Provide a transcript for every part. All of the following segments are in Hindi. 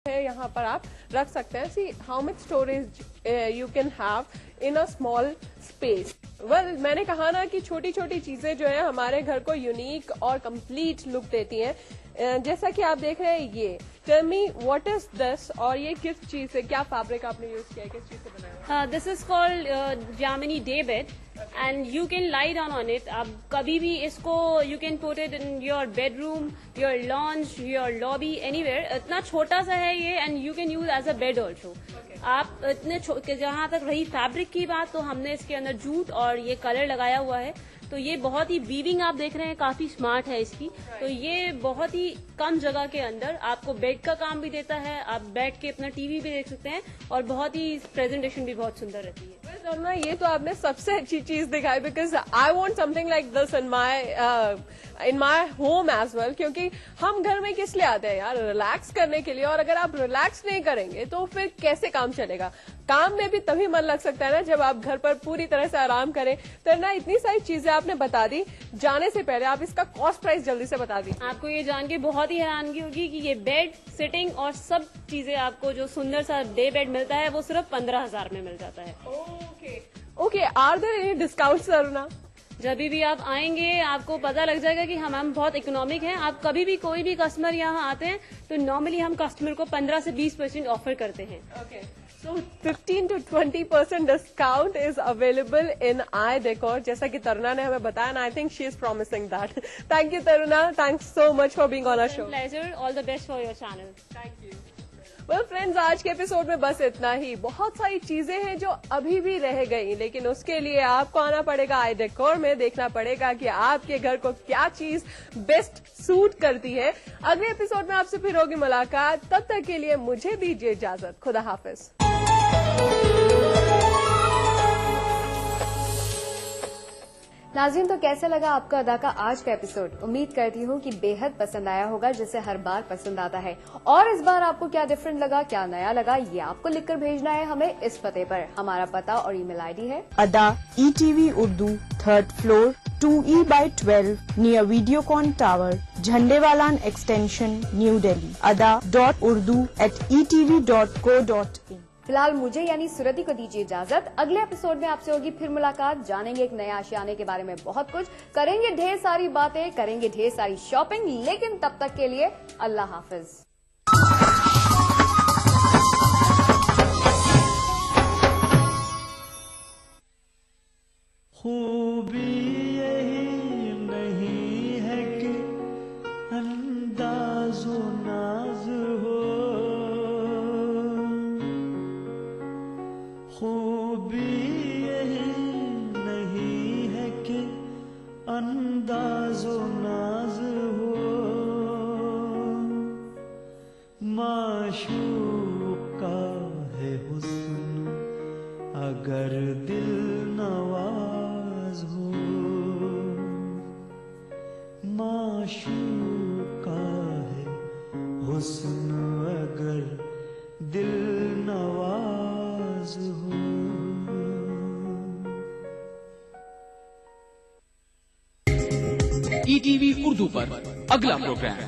है यहाँ पर आप रख सकते हैं। See how much storage you can have in a small space. Well, मैंने कहा ना कि छोटी छोटी चीजें जो है हमारे घर को यूनिक और कंप्लीट लुक देती हैं। जैसा कि आप देख रहे हैं, ये tell me what is this, और ये किस चीज से, क्या फैब्रिक आपने यूज किया है, किस चीज से बनाया है? This is called Jamini day bed and you can lie down on it. आप कभी भी इसको you can put it in your bedroom, your lounge, your lobby, anywhere. इतना छोटा सा है ये and you can use as a bed also. आप इतने जहां तक रही फैब्रिक की बात, तो हमने इसके अंदर जूट और ये कलर लगाया हुआ है, तो ये बहुत ही वीविंग आप देख रहे हैं, काफी स्मार्ट है इसकी। तो ये बहुत ही कम जगह के अंदर आपको बेड का काम भी देता है, आप बैठ के अपना टीवी भी देख सकते हैं और बहुत ही प्रेजेंटेशन भी बहुत सुंदर रहती है। ना ये तो आपने सबसे अच्छी चीज दिखाई, because I want something like this in my home as well. क्योंकि हम घर में किस लिए आते हैं यार, रिलैक्स करने के लिए, और अगर आप रिलैक्स नहीं करेंगे तो फिर कैसे काम चलेगा। काम में भी तभी मन लग सकता है ना जब आप घर पर पूरी तरह से आराम करें। तो ना इतनी सारी चीजें आपने बता दी, जाने से पहले आप इसका कॉस्ट प्राइस जल्दी से बता दी। आपको ये जान के बहुत ही हैरानगी होगी कि ये बेड, सिटिंग और सब चीजें आपको जो सुंदर सा डे बेड मिलता है वो सिर्फ 15,000 में मिल जाता है। Okay, are there any discount sir ना? जब भी आप आएंगे आपको पता लग जाएगा कि हम बहुत इकोनॉमिक हैं। आप कभी भी कोई भी कस्टमर यहाँ आते हैं तो नॉर्मली हम कस्टमर को 15 से 20% ऑफर करते हैं। Okay, so 15 to 20% discount is available in I decor, जैसा कि तरुणा ने हमें बताया, and I think she is promising that. Thank you Taruna, thanks so much for being on our show. Pleasure, all the best for your channel. Thank you. Well friends, आज के एपिसोड में बस इतना ही। बहुत सारी चीजें हैं जो अभी भी रह गई, लेकिन उसके लिए आपको आना पड़ेगा आई डेकोर में, देखना पड़ेगा कि आपके घर को क्या चीज बेस्ट सूट करती है। अगले एपिसोड में आपसे फिर होगी मुलाकात, तब तक के लिए मुझे दीजिए इजाजत। खुदा हाफिज। नाज़रीन, तो कैसे लगा आपको अदा का आज का एपिसोड? उम्मीद करती हूँ कि बेहद पसंद आया होगा, जैसे हर बार पसंद आता है। और इस बार आपको क्या डिफरेंट लगा, क्या नया लगा, ये आपको लिखकर भेजना है हमें इस पते पर। हमारा पता और ईमेल आईडी है अदा ETV Urdu 3rd floor 2E/12 near Videocon Tower, Jhandewalan extension, new Delhi. ada.urdu@etv.co.in। फिलहाल मुझे यानी सुरति को दीजिए इजाजत। अगले एपिसोड में आपसे होगी फिर मुलाकात। जानेंगे एक नए आशियाने के बारे में बहुत कुछ, करेंगे ढेर सारी बातें, करेंगे ढेर सारी शॉपिंग, लेकिन तब तक के लिए अल्लाह हाफिज। खूबी यही नहीं है कि अंदाज़ो नाज हो, खूबी यही नहीं है कि अंदाज़ो नाज हो, माशूक का है हुस्न अगर दिल नवाज हो, माशूक का है हुस्न अगर दिल नवाज हो। ETV उर्दू पर अगला प्रोग्राम।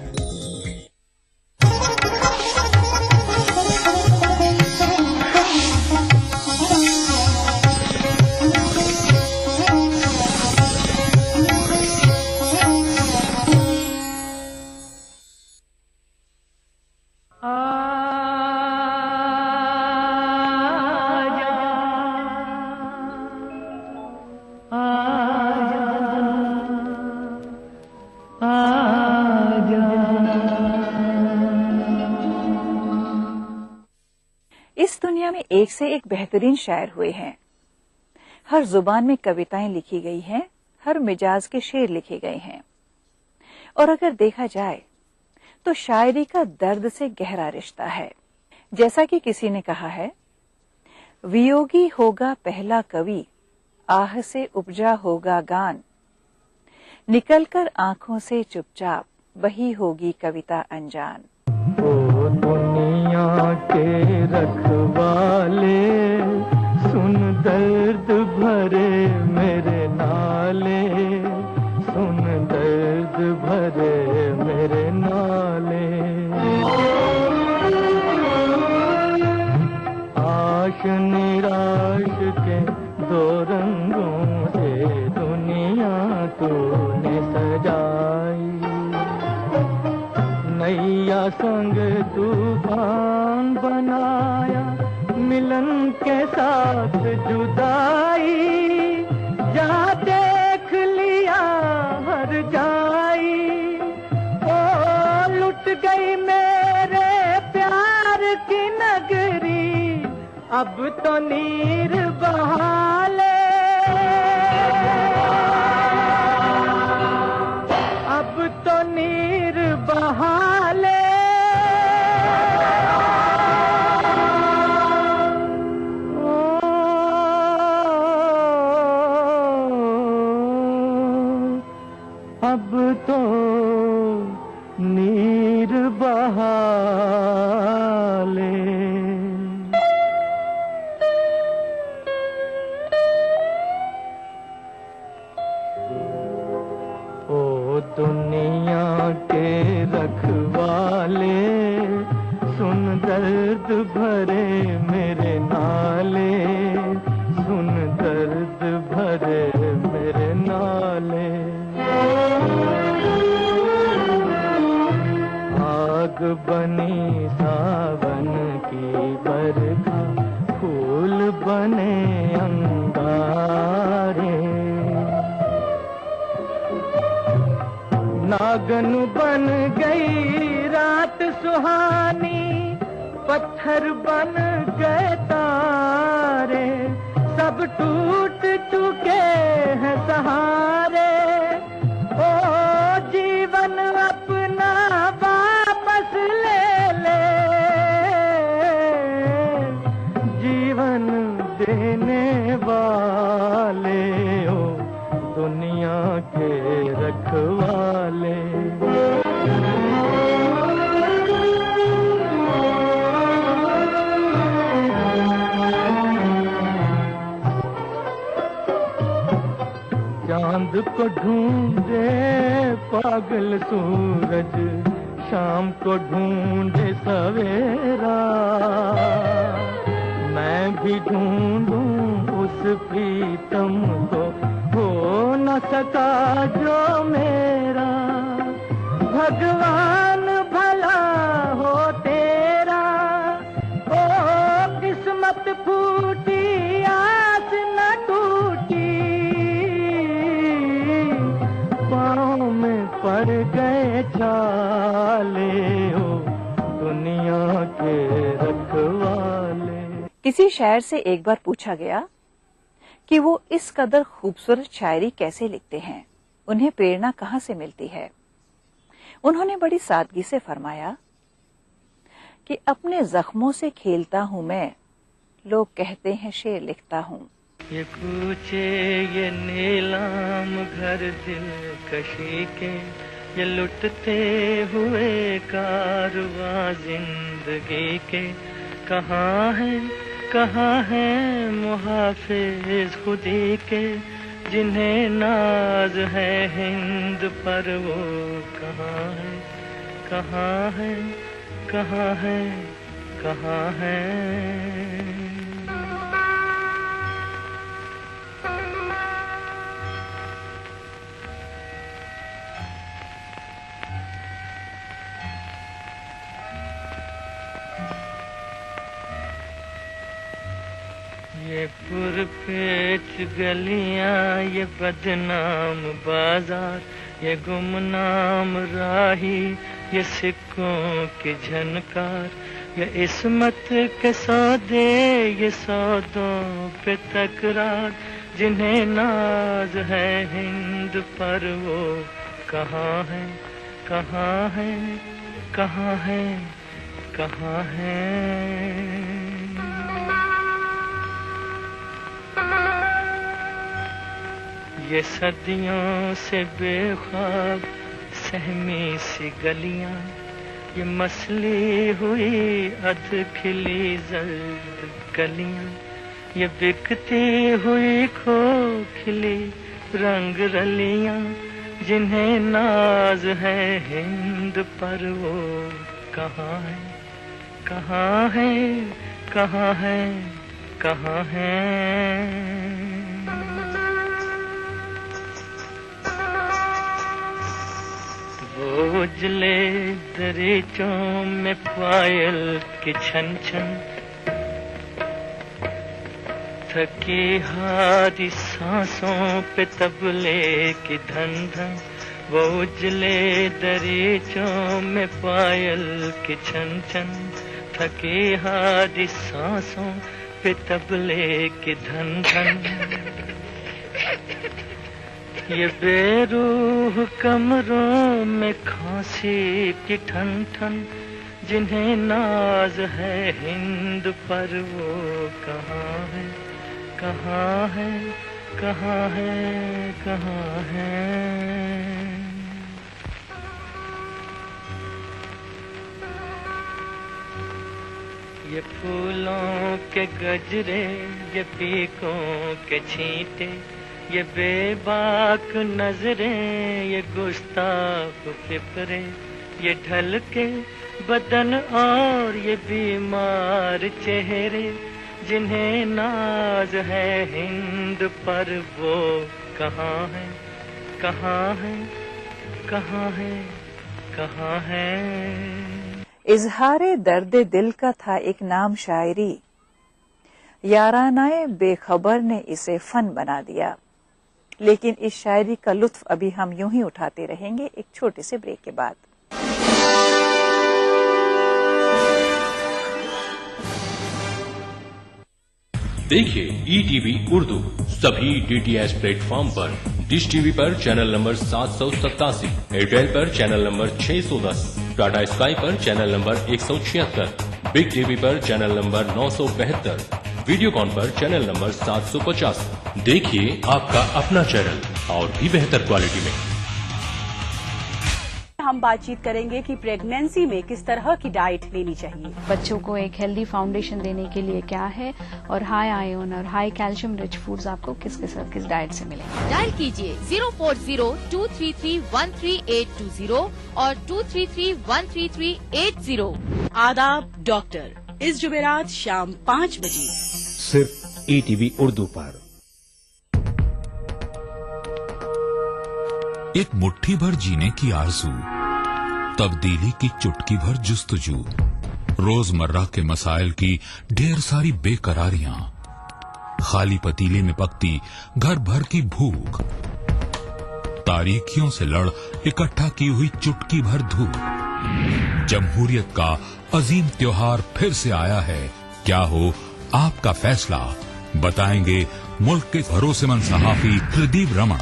इस दुनिया में एक से एक बेहतरीन शायर हुए हैं। हर जुबान में कविताएं लिखी गई हैं, हर मिजाज के शेर लिखे गए हैं। और अगर देखा जाए तो शायरी का दर्द से गहरा रिश्ता है। जैसा कि किसी ने कहा है, वियोगी होगा पहला कवि, आह से उपजा होगा गान, निकलकर आंखों से चुपचाप वही होगी कविता अनजान। ओ दुनिया के रखवाले, सुन दर्द भरे मेरे नाले, सुन दर्द भरे मेरे नाले। निराश के दो रंगों से दुनिया तूने सजाई। नैया संग तूफान बनाया, मिलन के साथ जुदाई। जा देख लिया हर जाई, ओ लुट गई मेरे प्यार की नगरी। अब तो नीर बहा ले, अब तो नीर बहा ले। अब तो नीर बहा ले। ओ दुनिया के रखवाले, सुन दर्द भरे मेरे नाले, सुन दर्द भरे मेरे नाले। आग बनी सावन की बरखा, फूल बने अंगारे। नागन बन गई रात सुहानी, पत्थर बन गए तारे। सब टूट चुके हैं सहारे, ओ जीवन अपना वापस ले ले। जीवन देने वाले, ओ दुनिया के रखवाले। चांद को ढूंढे पागल सूरज, शाम को ढूंढे सवेरा। मैं भी ढूंढूं उस प्रीतम को, हो न सका जो मेरा। भगवान भला हो तेरा, ओ किस्मत फूटी आस न टूटी। पाँव में पड़ गए छाले, ओ दुनिया के रखवाले। किसी शायर से एक बार पूछा गया कि वो इस कदर खूबसूरत शायरी कैसे लिखते हैं, उन्हें प्रेरणा कहाँ से मिलती है। उन्होंने बड़ी सादगी से फरमाया कि अपने जख्मों से खेलता हूँ मैं, लोग कहते हैं शेर लिखता हूँ। ये कूचे ये नीलाम घर दिल कशी के, ये लुटते हुए कारवां जिंदगी के। कहाँ है मुहाफिज खुदी के, जिन्हें नाज है हिंद पर, वो कहाँ है, कहाँ है, कहाँ है, कहाँ है। ये पुरपेच गलियां, ये बदनाम बाजार, ये गुमनाम राही, ये सिक्कों की झनकार। ये इस्मत के सौदे, ये सौदों पे तकरार। जिन्हें नाज है हिंद पर, वो कहाँ है, कहाँ है, कहाँ है, कहाँ है। ये सदियों से बेख्वाब सहमी सी गलियां, ये मसली हुई अध खिली जर्द कलियां। ये बिकती हुई खोखली रंग रलियां। जिन्हें नाज है हिंद पर, वो कहाँ है, कहाँ है, कहाँ है, कहाँ हैं। वो उजले दरीचों में पायल की छन छन, थकी हारी सांसों पे तबले की धन धन। वो उजले दरीचों में पायल की छन छन, थकी हारी सांसों पे तबले की धन धन। ये बेरूह कमरों में खांसी की ठन ठन, जिन्हें नाज है हिंद पर वो कहाँ है, कहाँ है, कहाँ है, कहाँ है। ये फूलों के गजरे, ये पीकों के छींटे, ये बेबाक नजरें, ये गुस्ताख फिक्रे, ये ढल के बदन और ये बीमार चेहरे, जिन्हें नाज है हिंद पर वो कहाँ है, कहाँ है, कहाँ है, कहाँ है। इजहारे दर्द दिल का था एक नाम शायरी, यारानाए बेखबर ने इसे फन बना दिया। लेकिन इस शायरी का लुत्फ अभी हम यूं ही उठाते रहेंगे एक छोटे से ब्रेक के बाद। देखिए ETV उर्दू सभी DTH प्लेटफॉर्म पर, डिश टीवी पर चैनल नंबर 787, एयरटेल पर चैनल नंबर 610, टाटा स्काई पर चैनल नंबर 176, बिग टीवी पर चैनल नंबर 972, वीडियोकॉन पर चैनल नंबर 750। देखिए आपका अपना चैनल और भी बेहतर क्वालिटी में। हम बातचीत करेंगे कि प्रेगनेंसी में किस तरह की डाइट लेनी चाहिए। बच्चों को एक हेल्दी फाउंडेशन देने के लिए क्या है, और हाई आयरन और हाई कैल्शियम रिच फूड्स आपको किस डाइट से मिलेंगे। डायल कीजिए 040-233-13820 और 233-13380। आदाब डॉक्टर, इस जुमेरात शाम 5 बजे सिर्फ ETV उर्दू पर। एक मुट्ठी भर जीने की आरज़ू, तब्दीली की चुटकी भर जुस्तजू, रोजमर्रा के मसाइल की ढेर सारी बेकरारियां, खाली पतीले में पकती घर भर की भूख, तारीखियों से लड़ इकट्ठा की हुई चुटकी भर धूप। जमहूरियत का अजीम त्योहार फिर से आया है, क्या हो आपका फैसला, बताएंगे मुल्क के भरोसेमंद सहाफी प्रदीप रमन।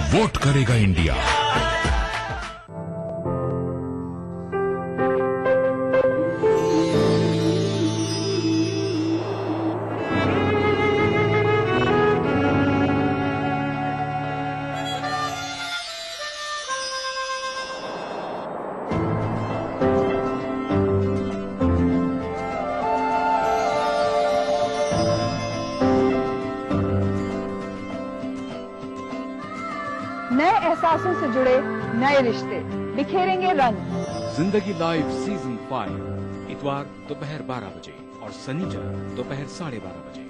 वोट करेगा इंडिया। नए एहसासों से जुड़े नए रिश्ते बिखेरेंगे रंग। जिंदगी लाइव सीजन 5 इतवार दोपहर 12 बजे और शनिवार दोपहर 12:30 बजे।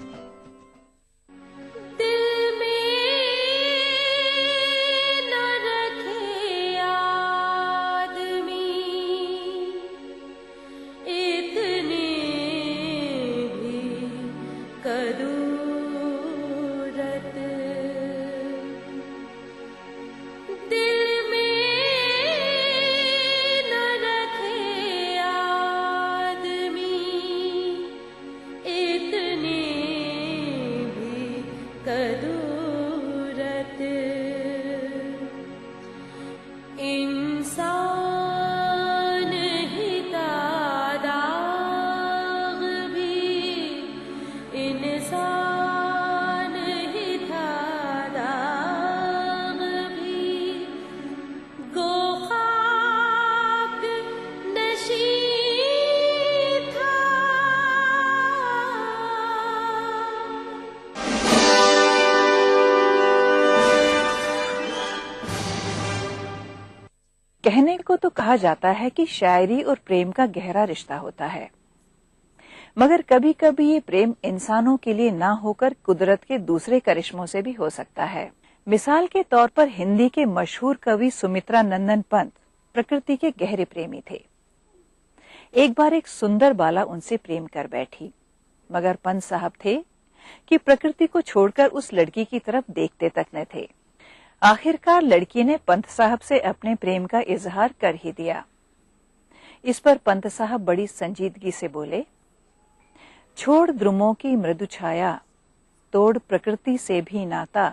कहने को तो कहा जाता है कि शायरी और प्रेम का गहरा रिश्ता होता है, मगर कभी कभी ये प्रेम इंसानों के लिए ना होकर कुदरत के दूसरे करिश्मों से भी हो सकता है। मिसाल के तौर पर हिंदी के मशहूर कवि सुमित्रा नंदन पंत प्रकृति के गहरे प्रेमी थे। एक बार एक सुंदर बाला उनसे प्रेम कर बैठी, मगर पंत साहब थे कि प्रकृति को छोड़कर उस लड़की की तरफ देखते तक न थे। आखिरकार लड़की ने पंत साहब से अपने प्रेम का इजहार कर ही दिया। इस पर पंत साहब बड़ी संजीदगी से बोले, छोड़ द्रुमों की मृदु छाया, तोड़ प्रकृति से भी नाता,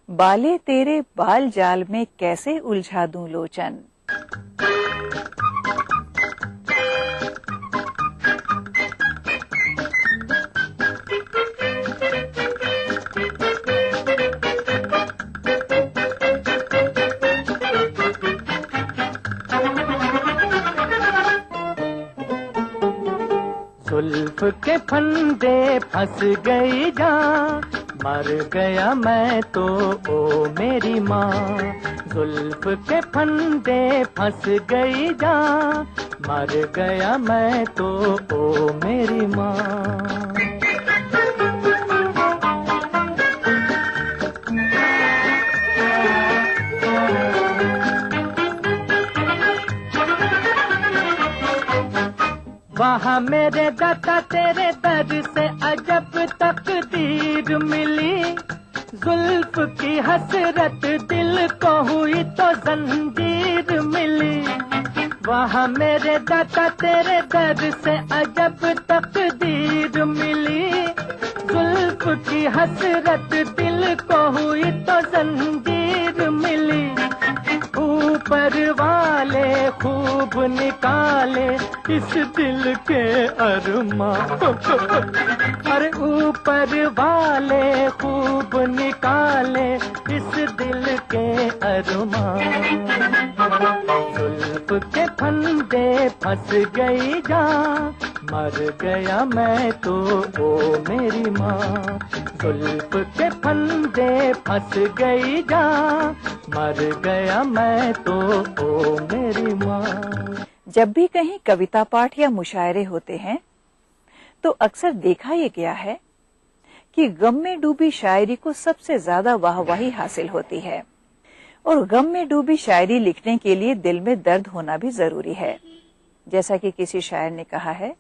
बाले तेरे बाल जाल में कैसे उलझा दूं लोचन। जुल्फ के फंदे फंस गई जान, मर गया मैं तो ओ मेरी माँ। जुल्फ के फंदे फंस गई जान, मर गया मैं तो ओ मेरी माँ। वहाँ मेरे दाता तेरे दर से अजब तकदीर मिली, जुल्फ की हसरत दिल को हुई तो जंजीर मिली। वहाँ मेरे दाता तेरे दर से अजब तकदीर मिली, जुल्फ की हसरत दिल को हुई तो जंजीर मिली। ऊपर वाले खूब निकाले इस दिल के अरमां, अरे ऊपर वाले खूब निकाले इस दिल के अरमां। जुल्फ के फंदे फंस गई जान, मर गया मैं तो ओ मेरी माँ। जुल्फ के फंदे फंस गई जान, मर गया मैं तो ओ मेरी माँ। जब भी कहीं कविता पाठ या मुशायरे होते हैं तो अक्सर देखा ये गया है कि गम में डूबी शायरी को सबसे ज्यादा वाहवाही हासिल होती है, और गम में डूबी शायरी लिखने के लिए दिल में दर्द होना भी जरूरी है। जैसा कि किसी शायर ने कहा है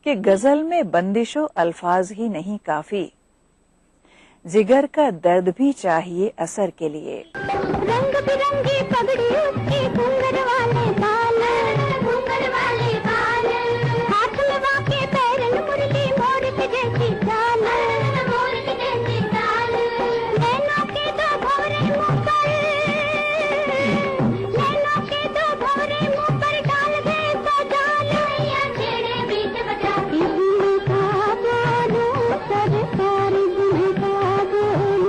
कि गजल में बंदिशो अल्फाज ही नहीं काफी, जिगर का दर्द भी चाहिए असर के लिए। रंग बिरंगी पगड़ी उसकी घूंघर वाले बाल, घूंघर वाले बाल, हाथ में वाके पैरन मुरली मोर के जैसी चाल, मोर के जैसी चाल। नैनों के दो भौरे मुंह पर, नैनों के दो भौरे मुंह पर डाल दे तो जाल, या छेड़े बीच बजा के का बोलूं सरकार का बोलूं।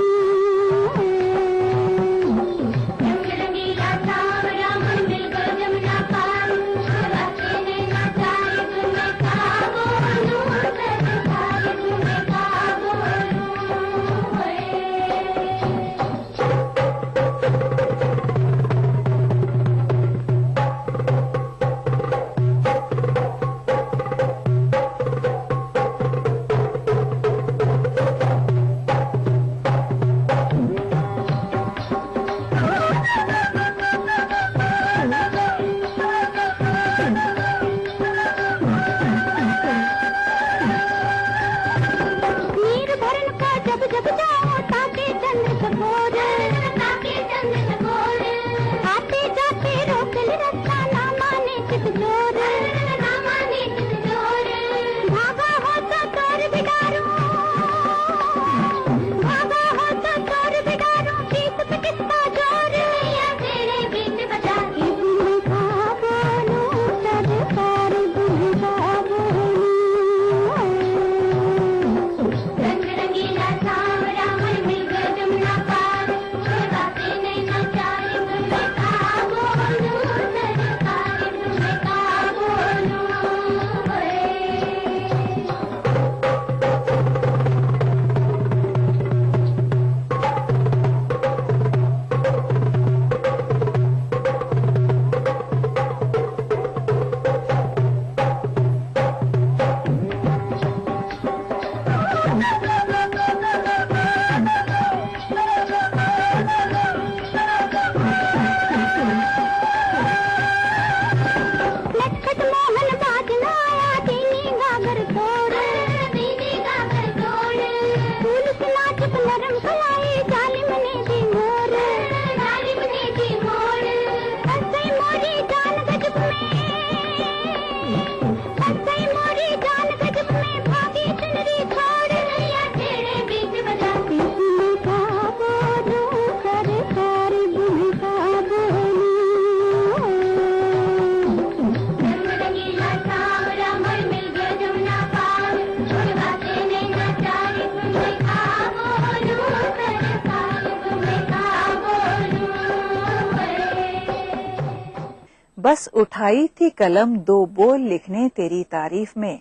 बस उठाई थी कलम 2 बोल लिखने तेरी तारीफ में,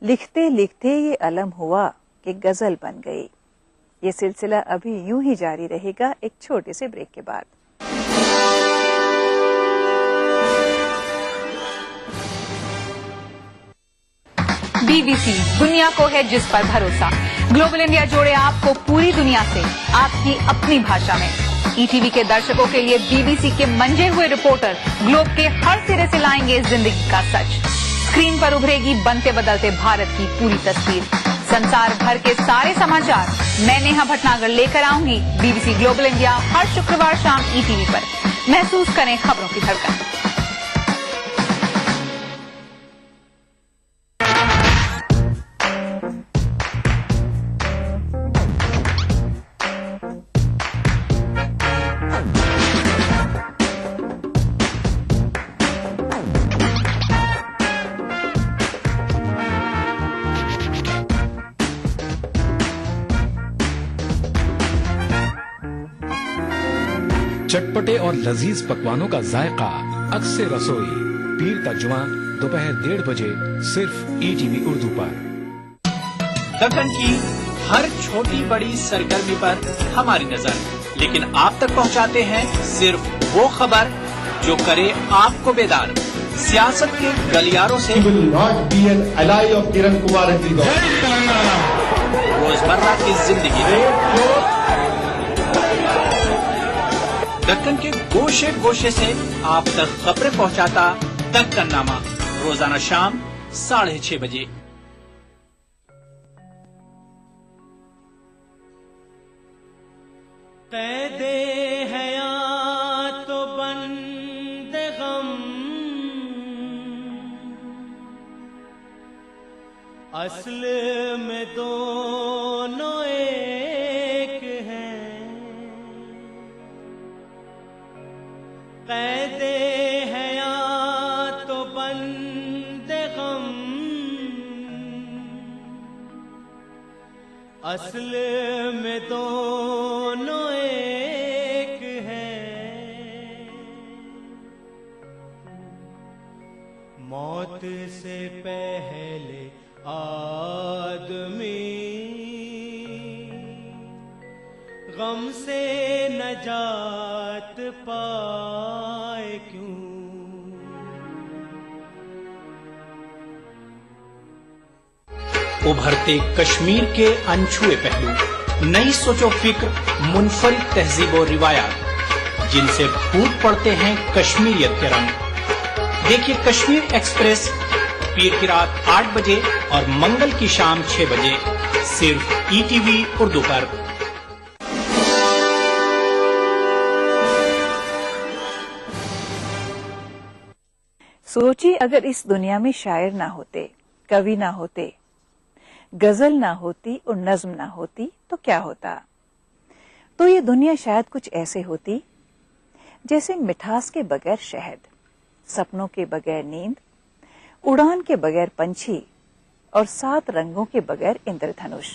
लिखते लिखते ये अलम हुआ कि गजल बन गई। ये सिलसिला अभी यूं ही जारी रहेगा एक छोटे से ब्रेक के बाद। BBC दुनिया को है जिस पर भरोसा। ग्लोबल इंडिया जोड़े आपको पूरी दुनिया से आपकी अपनी भाषा में। ETV के दर्शकों के लिए BBC के मंजे हुए रिपोर्टर ग्लोब के हर सिरे से लाएंगे जिंदगी का सच। स्क्रीन पर उभरेगी बनते बदलते भारत की पूरी तस्वीर। संसार भर के सारे समाचार मैं नेहा भटनागर लेकर आऊंगी BBC ग्लोबल इंडिया हर शुक्रवार शाम ETV पर। महसूस करें खबरों की धड़कन। चटपटे और लजीज पकवानों का जायका अक्सर रसोई, पीर का जुमा दोपहर 1:30 बजे सिर्फ ETV उर्दू पर। दक्कन की हर छोटी बड़ी सरगर्मी पर हमारी नजर, लेकिन आप तक पहुंचाते हैं सिर्फ वो खबर जो करे आपको बेदार। सियासत के गलियारों से रोजमर्रा की जिंदगी में दक्कन के गोशे गोशे से आप तक खबरें पहुंचाता दक्कननामा, रोजाना शाम 6:30 बजे। कैदे हयात तो बंदे गम, असल में दोनों एक हैं। कैदे हयात तो बंदे गम, असल में दोनों एक हैं। मौत से पहले आदमी गम से नजात पाए क्यों। उभरते कश्मीर के अनछुए पहलू, नई सोचो फिक्र, मुनफरिद तहजीब और रिवायात जिनसे फूट पड़ते हैं कश्मीरियत के रंग। देखिए कश्मीर एक्सप्रेस पीर की रात 8 बजे और मंगल की शाम 6 बजे सिर्फ ETV उर्दू पर। सोचिए अगर इस दुनिया में शायर ना होते, कवि ना होते, गजल ना होती और नज्म ना होती तो क्या होता? तो ये दुनिया शायद कुछ ऐसे होती जैसे मिठास के बगैर शहद, सपनों के बगैर नींद, उड़ान के बगैर पंछी और 7 रंगों के बगैर इंद्रधनुष।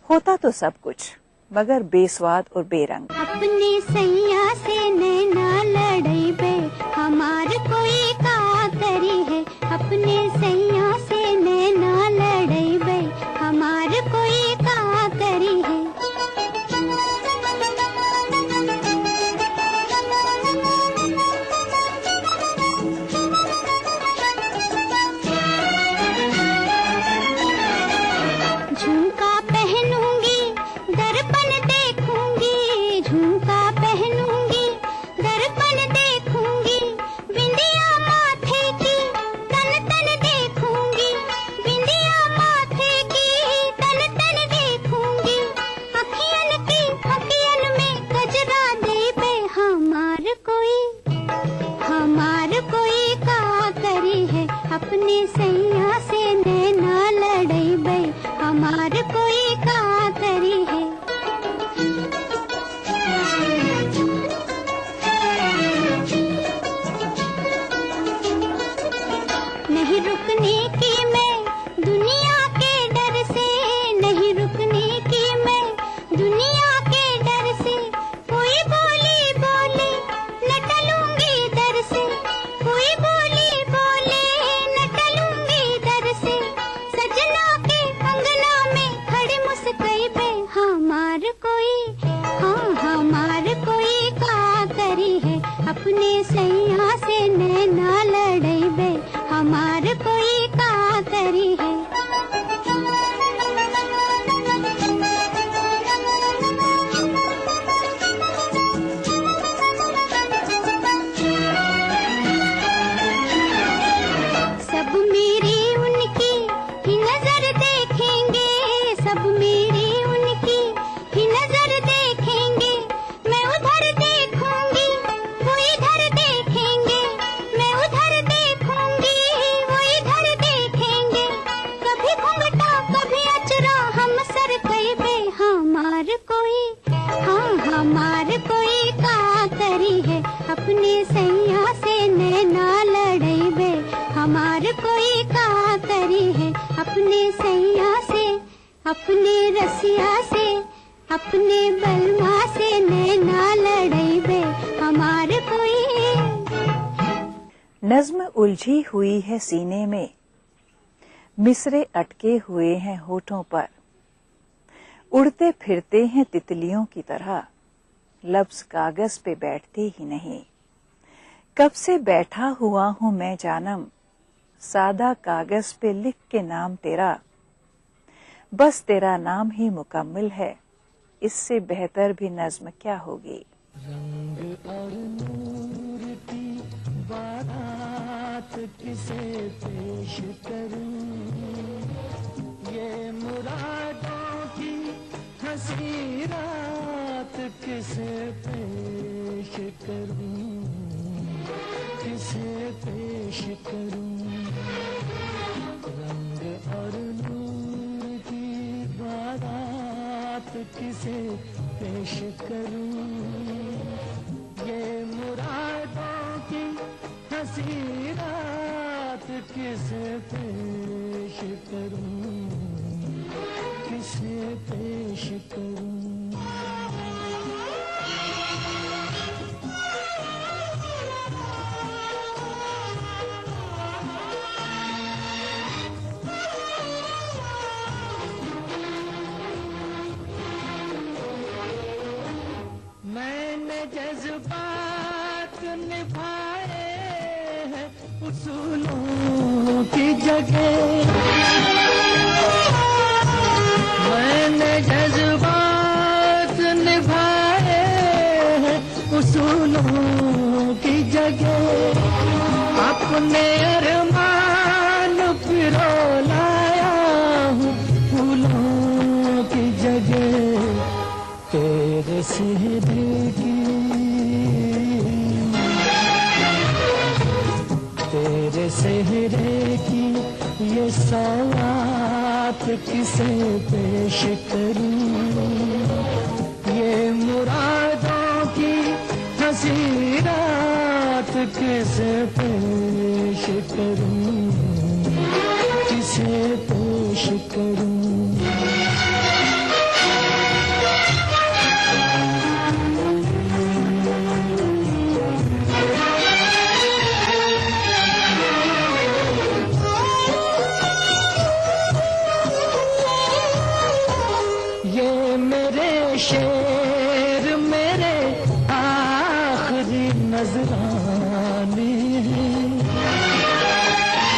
होता तो सब कुछ मगर बेस्वाद और बेरंग। अपने सैया से नैना लड़ई बे, हमार कोई का करी है। अपने सैया से नैना लड़ई बे, हमार कोई का करी है। झुमका पहनूंगी दर्पण देखूंगी, झुमका पहनूंगी दर्पण देखूंगी, बिंदिया माथे की तन तन देखूंगी, बिंदिया माथे की तन तन देखूंगी, अखियन में गजरा दे पे, हमार कोई का करी है। अपने सैया से नैना लड़ई बे, हमार कोई का करी है। नहीं रुकने की मैं दुनिया के डर से, नहीं रुकने की मैं दुनिया के डर से, कोई बोली बोले न टलूंगी दर हमारे कोई कहा करी है अपने सैया से, अपने रसिया से, अपने बलमा से नैना लड़ई बे हमारे कोई। नज्म उलझी हुई है सीने में, मिसरे अटके हुए हैं होठों पर, उड़ते फिरते हैं तितलियों की तरह, लफ्ज कागज पे बैठते ही नहीं। कब से बैठा हुआ हूं मैं जानम, सादा कागज पे लिख के नाम तेरा, बस तेरा नाम ही मुकम्मल है, इससे बेहतर भी नज्म क्या होगी। रंग और नूर की बारात किसे पेश करूं, ये मुरादों की हंसी रात किसे पेश करूं, किसे पेश करूं। रंग और नूर की बारात किसे पेश करूं, ये मुरादों की हंसी रात किसे पेश करूं, किसे पेश करूं। मैंने जज्बात निभाए हैं उसूलों की जगह, मैंने जज्बात निभाए हैं उसूलों की जगह, अपने अरमान पिरो लाया हूँ फूलों की जगह। तेरे सेहरे की, तेरे सेहरे की ये सौगात किसे पेश करूं, ये मुरादों की हंसी रात किसे पेश करूं, किसे पेश करूं।